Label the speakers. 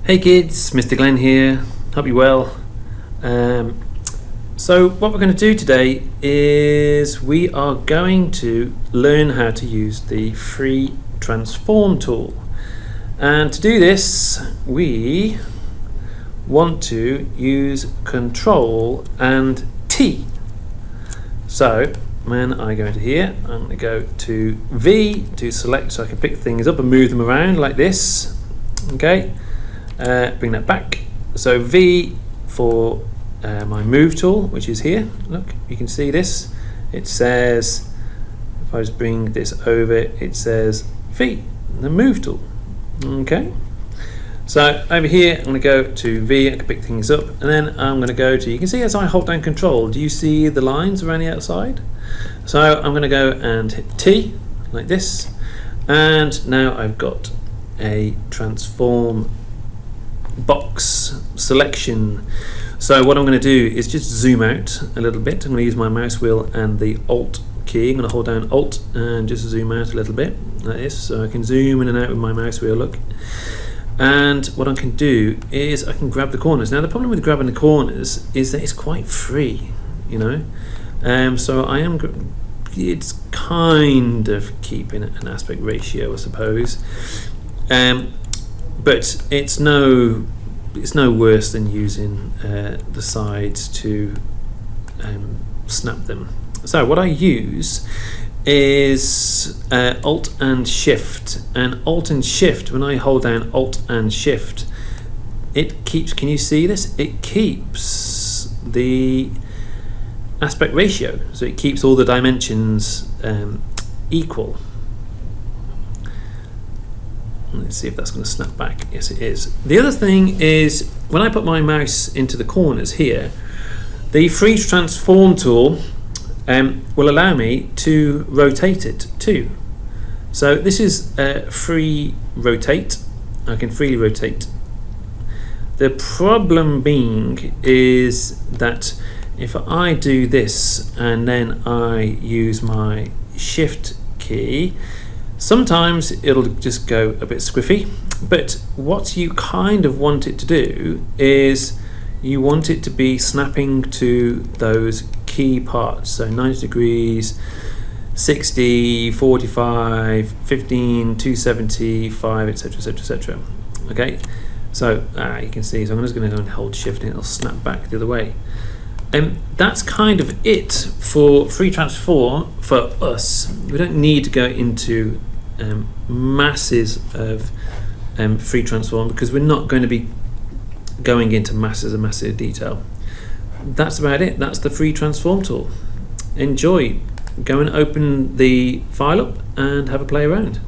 Speaker 1: Hey kids, Mr. Glenn here. Hope you're well. So what we're going to do today is we are going to learn how to use the free transform tool. And to do this, we want to use Control and T. So when I go into here, I'm going to go to V to select so I can pick things up and move them around like this. Okay. Bring that back. So V for my move tool, which is here. Look, you can see this. It says, if I just bring this over, it says V, the move tool. Okay. So over here, I'm going to go to V. I can pick things up, and then I'm going to go to. You can see as I hold down Control. Do you see the lines around the outside? So I'm going to go and hit T like this, and now I've got a transform box selection. So what I'm going to do is just zoom out a little bit. I'm going to use my mouse wheel and the Alt key. I'm going to hold down Alt and just zoom out a little bit like this, so I can zoom in and out with my mouse wheel. Look, and what I can do is I can grab the corners. Now the problem with grabbing the corners is that it's quite free, you know. So I am. It's kind of keeping an aspect ratio, I suppose. But it's no worse than using the sides to snap them. So what I use is Alt and Shift. And Alt and Shift, when I hold down Alt and Shift, it keeps, can you see this? It keeps the aspect ratio. So it keeps all the dimensions equal. Let's see if that's going to snap back. Yes, it is. The other thing is when I put my mouse into the corners here, the free transform tool will allow me to rotate it too. So this is free rotate. I can freely rotate. The problem being is that if I do this and then I use my Shift key, sometimes it'll just go a bit squiffy, but what you kind of want it to do is you want it to be snapping to those key parts. So 90 degrees, 60, 45, 15, 275, etc, etc, etc. Okay, so you can see, so I'm just going to go and hold Shift and it'll snap back the other way. That's kind of it for free transform for us. We don't need to go into masses of free transform because we're not going to be going into masses and massive detail. That's about it. That's the free transform tool. Enjoy. Go and open the file up and have a play around.